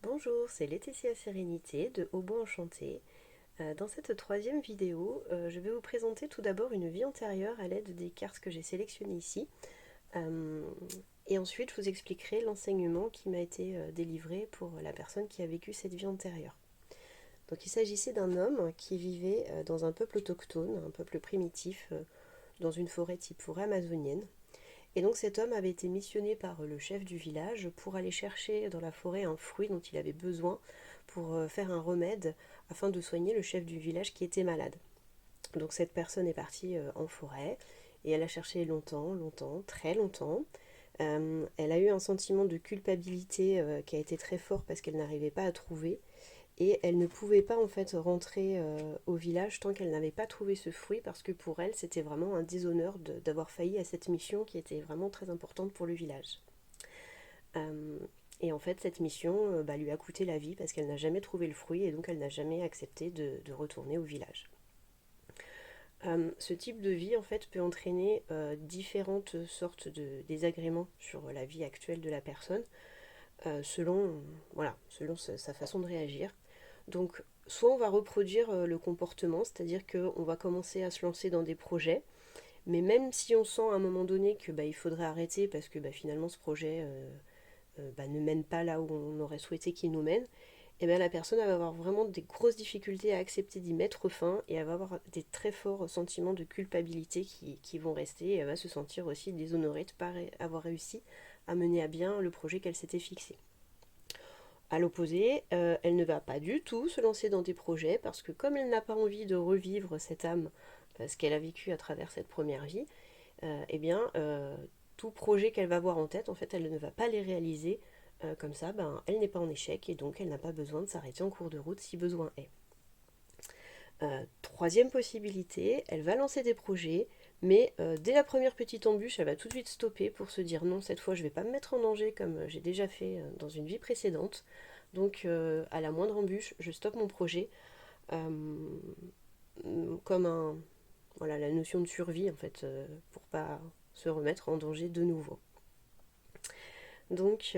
Bonjour, c'est Laetitia Sérénité de Au Bois Enchanté. Dans cette troisième vidéo, je vais vous présenter tout d'abord une vie antérieure à l'aide des cartes que j'ai sélectionnées ici. Euh, et ensuite, je vous expliquerai l'enseignement qui m'a été délivré pour la personne qui a vécu cette vie antérieure. Donc il s'agissait d'un homme qui vivait dans un peuple autochtone, un peuple primitif, dans une forêt type forêt amazonienne. Et donc cet homme avait été missionné par le chef du village pour aller chercher dans la forêt un fruit dont il avait besoin pour faire un remède afin de soigner le chef du village qui était malade. Donc cette personne est partie en forêt et elle a cherché longtemps, longtemps, très longtemps. Elle a eu un sentiment de culpabilité qui a été très fort parce qu'elle n'arrivait pas à trouver et elle ne pouvait pas en fait rentrer au village tant qu'elle n'avait pas trouvé ce fruit parce que pour elle c'était vraiment un déshonneur d'avoir failli à cette mission qui était vraiment très importante pour le village. Euh, et en fait cette mission lui a coûté la vie parce qu'elle n'a jamais trouvé le fruit et donc elle n'a jamais accepté de retourner au village. Ce type de vie en fait peut entraîner différentes sortes de désagréments sur la vie actuelle de la personne selon sa façon de réagir. Donc, soit on va reproduire le comportement, c'est-à-dire qu'on va commencer à se lancer dans des projets, mais même si on sent à un moment donné que il faudrait arrêter parce que finalement ce projet ne mène pas là où on aurait souhaité qu'il nous mène, et bien la personne elle va avoir vraiment des grosses difficultés à accepter d'y mettre fin et elle va avoir des très forts sentiments de culpabilité qui vont rester et elle va se sentir aussi déshonorée de ne pas avoir réussi à mener à bien le projet qu'elle s'était fixé. À l'opposé, elle ne va pas du tout se lancer dans des projets parce que comme elle n'a pas envie de revivre cette âme, ce qu'elle a vécu à travers cette première vie, tout projet qu'elle va avoir en tête, en fait, elle ne va pas les réaliser. Comme ça, elle n'est pas en échec et donc elle n'a pas besoin de s'arrêter en cours de route si besoin est. Troisième possibilité, elle va lancer des projets, mais dès la première petite embûche, elle va tout de suite stopper pour se dire non, cette fois je ne vais pas me mettre en danger comme j'ai déjà fait dans une vie précédente. Donc à la moindre embûche, je stoppe mon projet euh, comme la notion de survie en fait, pour pas se remettre en danger de nouveau. Donc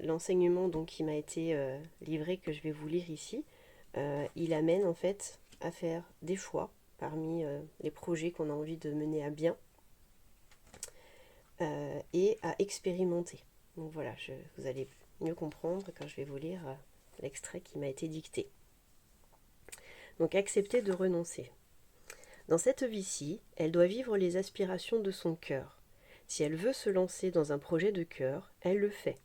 l'enseignement qui m'a été livré, que je vais vous lire ici, il amène en fait à faire des choix parmi les projets qu'on a envie de mener à bien et à expérimenter. Donc voilà, vous allez mieux comprendre quand je vais vous lire l'extrait qui m'a été dicté. Donc accepter de renoncer. Dans cette vie-ci, elle doit vivre les aspirations de son cœur. Si elle veut se lancer dans un projet de cœur, elle le fait.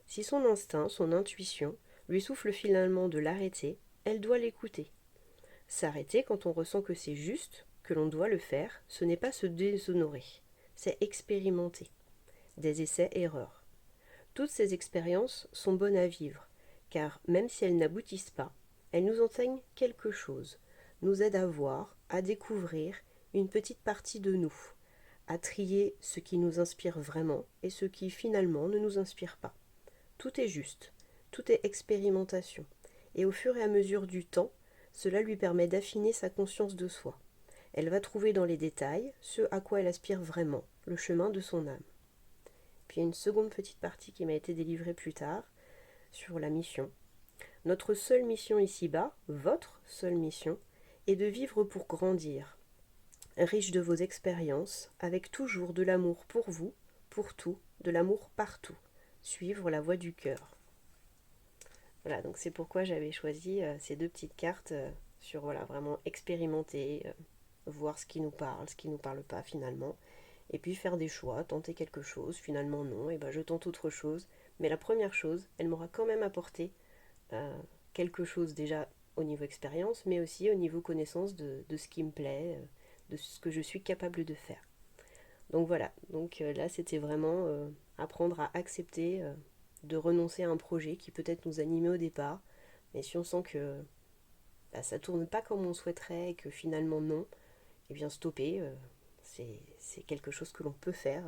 Si son instinct, son intuition, lui souffle finalement de l'arrêter, elle doit l'écouter. S'arrêter quand on ressent que c'est juste, que l'on doit le faire, ce n'est pas se déshonorer, c'est expérimenter. Des essais-erreurs. Toutes ces expériences sont bonnes à vivre, car même si elles n'aboutissent pas, elles nous enseignent quelque chose, nous aident à voir, à découvrir une petite partie de nous, à trier ce qui nous inspire vraiment et ce qui finalement ne nous inspire pas. Tout est juste, tout est expérimentation, et au fur et à mesure du temps, cela lui permet d'affiner sa conscience de soi. Elle va trouver dans les détails ce à quoi elle aspire vraiment, le chemin de son âme. Puis il y a une seconde petite partie qui m'a été délivrée plus tard sur la mission. Notre seule mission ici-bas, votre seule mission, est de vivre pour grandir, riche de vos expériences, avec toujours de l'amour pour vous, pour tout, de l'amour partout. Suivre la voie du cœur. Voilà, donc c'est pourquoi j'avais choisi ces deux petites cartes sur vraiment expérimenter, voir ce qui nous parle, ce qui ne nous parle pas finalement, et puis faire des choix, tenter quelque chose, finalement non, et je tente autre chose. Mais la première chose, elle m'aura quand même apporté euh, quelque chose déjà au niveau expérience, mais aussi au niveau connaissance de ce qui me plaît, de ce que je suis capable de faire. Donc voilà, donc là c'était vraiment apprendre à accepter de renoncer à un projet qui peut-être nous animait au départ, mais si on sent que ça tourne pas comme on souhaiterait et que finalement non, et bien stopper, c'est quelque chose que l'on peut faire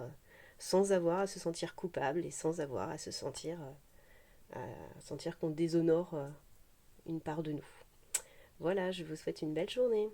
sans avoir à se sentir coupable et sans avoir à se sentir, sentir qu'on déshonore une part de nous. Voilà, je vous souhaite une belle journée.